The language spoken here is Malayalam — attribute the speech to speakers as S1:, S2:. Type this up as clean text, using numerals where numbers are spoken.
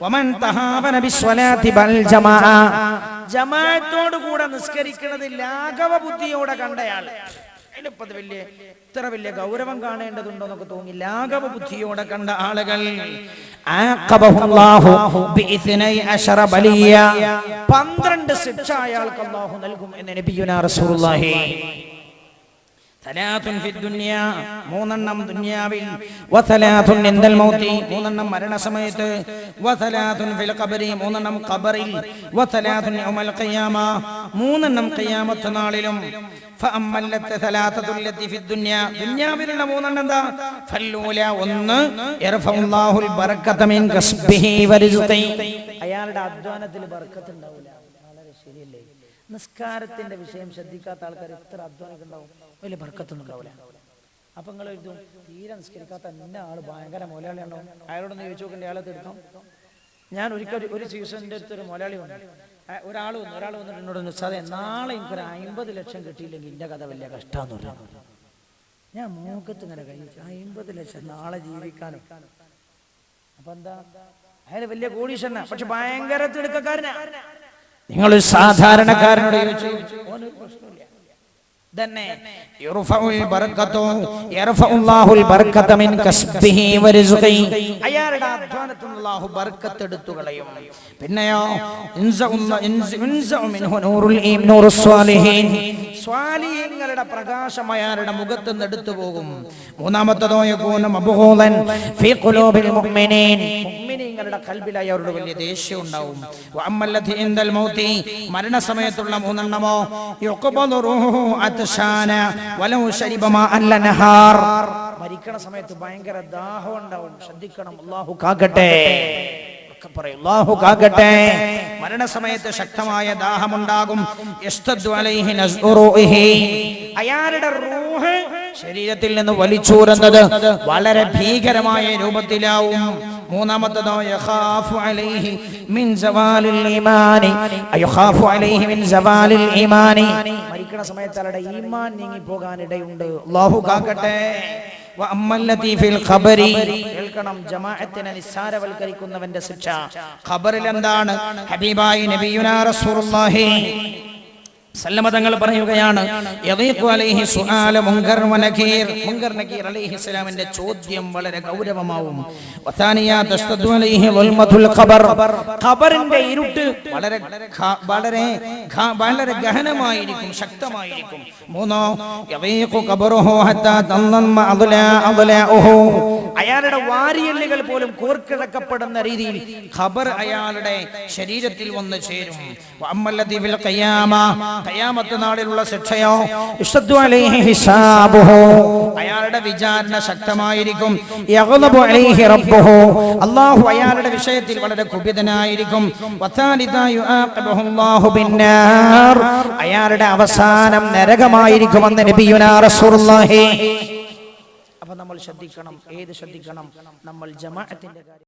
S1: വമൻ തഹാവന ബിസ്വലാത്തി ബൽ ജമാഅ, ജമാഅത്തോട് കൂടെ നിസ്കരിക്കുന്നത് ലാഘവ ബുദ്ധിയോടെ കണ്ടയാൾ, അതിനിപ്പത് ഇത്ര വലിയ ഗൗരവം കാണേണ്ടതുണ്ടോ എന്നൊക്കെ തോന്നി ലാഘവ ബുദ്ധിയോടെ കണ്ട ആളുകൾ 12 ശിക്ഷ അയാൾക്ക് അല്ലാഹു നൽകും എന്ന് നബിയുനാ റസൂലുള്ളാഹി. മൂന്നെണ്ണം ദുനിയാവിൽ, വസലാത്തുൻ ഇൻദൽ മൗതി, മൂന്നെണ്ണം മരണസമയത്ത്, വസലാത്തുൻ ഫിൽ ഖബരി, മൂന്നെണ്ണം ഖബറിൽ, വസലാത്തുൻ യൗമൽ ഖിയാമ, മൂന്നെണ്ണം ഖിയാമത്ത് നാളിലും. ഫഅമ്മല്ലത സലാത്തതുല്ലതി ഫി ദുനിയ, ദുനിയാവിലുള്ള മൂന്നെണ്ണം എന്താ? ഫല്ലൂല, ഒന്ന് യർഫഉല്ലാഹുൽ ബറകത മിൻ കസ്ബിഹി വരിസ്ഖി, അയാളുടെ അധ്വാനത്തിൽ ബർക്കത്ത് ഉണ്ടാവില്ല. വളരെ ശരിയല്ലേ? നിസ്കാരത്തിന്റെ വിഷയം ശ്രദ്ധിക്കാത്ത ആൾക്കാർ എത്ര അധ്വാനിക്കുണ്ടാവും, വലിയ ബർക്കത്തൊന്നും ഉണ്ടാവില്ല. അപ്പൊ നിങ്ങൾ എഴുതും തീരെ നിസ്കരിക്കാത്ത എന്നെ ആള് ഭയങ്കര മൊലാളി ഉണ്ടാവും, അയാളോടൊന്ന് ചോദിച്ചു നോക്കേണ്ട, അയാളെ എടുക്കാം. ഞാൻ ഒരിക്കൽ ഒരു സീസണിന്റെ അടുത്ത് ഒരു മൊലാളി വന്നു, ഒരാൾ വന്നിട്ട് എന്നോട് സാറേ നാളെ എനിക്കൊരു 50 ലക്ഷം കിട്ടിയില്ലെങ്കിൽ എന്റെ കഥ വലിയ കഷ്ടാന്ന് പറഞ്ഞു. ഞാൻ മൂക്കത്ത് ഇങ്ങനെ കഴിച്ചു, 50 ലക്ഷം നാളെ ജീവിക്കാനും. അപ്പൊ എന്താ, അയാൾ വലിയ കോടീശ്വരനാ, പക്ഷെ ഭയങ്കര തിടുക്കക്കാരനാ. നിങ്ങൾ സാധാരണക്കാരനോട് ചോദിച്ചു, ഓനൊരു പ്രശ്നമില്ല. തന്നെ അയാളുടെ അധ്വാനത്തിൽ അല്ലാഹു ബർക്കത്ത് എടുത്തു കളയും. പിന്നെയോ സ്വാലിഹീങ്ങളുടെ പ്രകാശം അയാളുടെ മുഖത്ത് നിന്ന് എടുത്തു പോകും. മൂന്നാമത്തതോ മുഅ്മിനീങ്ങളുടെ ഖൽബിൽ അയാളുടെ വലിയ ദേഷ്യം ഉണ്ടാവും. വഅമ്മല്ലതി ഇൻദൽ മൗതി, മരണസമയത്തുള്ള മൂന്നെണ്ണമോ മരിക്കണ സമയത്ത് ഭയങ്കര ദാഹം ഉണ്ടാവും. ശ്രദ്ധിക്കണം, അല്ലാഹു കാക്കട്ടെ. മരണസമയത്ത് ശക്തമായ ദാഹമുണ്ടാകും. അയാളുടെ റൂഹ് ശരീരത്തിൽ നിന്ന് വലിച്ചൂരുന്നത് വളരെ ഭീകരമായ രൂപത്തിലാവും. മൂന്നാമത്തതോ യഖാഫു അലൈഹി മിൻ സവാലിൽ ഈമാനി, യഖാഫു അലൈഹി മിൻ സവാലിൽ ഈമാനി, മരിക്കുന്ന സമയത്ത് അവരുടെ ഈമാൻ നീങ്ങി പോകാൻ ഇടയുണ്ട്. അല്ലാഹു കാക്കട്ടെ. വഅമ്മല്ലതി ഫിൽ ഖബരി, കേൾക്കണം, ജമാഅത്തിനെ നിസ്സാരവൽക്കരിക്കുന്നവന്റെ ശിക്ഷ ഖബറിൽ എന്താണ്? ഹബീബായി നബിയുനാ റസൂലുള്ളാഹി സല്ലമ തങ്ങൾ പറയുകയാണ്, യദീഖു അലൈഹി സുആല മുൻകർ വ നകീർ, മുൻകർ നകീർ അലൈഹിസ്സലാമിന്റെ ചോദ്യം വളരെ ഗൗരവമാവും. വസാനിയ തസ്തദു അലൈഹി ദുൽമത്തുൽ ഖബർ, ഖബറിന്റെ ഇരുട്ട് വളരെ ഗഹനമായിരിക്കും, ശക്തമായിരിക്കും. മൂന്നോ യദീഖു ഖബറുഹു ഹത്താ തന്നമ്മ അദ്ലാഉഹു, അയാളുടെ വാരിയെല്ലുകൾ പോലും കോർക്കിഴക്കപ്പെടുന്ന രീതിയിൽ ഖബർ അയാളുടെ ശരീരത്തിൽ വന്നു ചേരും. വഅമ്മല്ലതി ഫിൽ ഖിയാമ, ഖിയാമത്ത് നാളിലുള്ള ശിക്ഷയോ യശ്ദു അലൈഹി ഹിസാബുഹു, അയാളുടെ വിചാരണ ശക്തമായിരിക്കും. യഗ്ളബു അലൈഹി റബ്ബുഹു, അല്ലാഹു അയാളുടെ വിഷയത്തിൽ വളരെ കുപിതനായിരിക്കും. വതാലിദാ യുആഖിബുഹു അല്ലാഹു ബിന്നാർ, അയാളുടെ അവസാനം നരകമായിരിക്കുമെന്ന് നബിയുനാ റസൂലുള്ളാഹി. അപ്പോൾ നമ്മൾ ശ്രദ്ധിക്കണം. ഏത് ശ്രദ്ധിക്കണം? നമ്മൾ ജമാഅത്തിന്റെ കാര്യം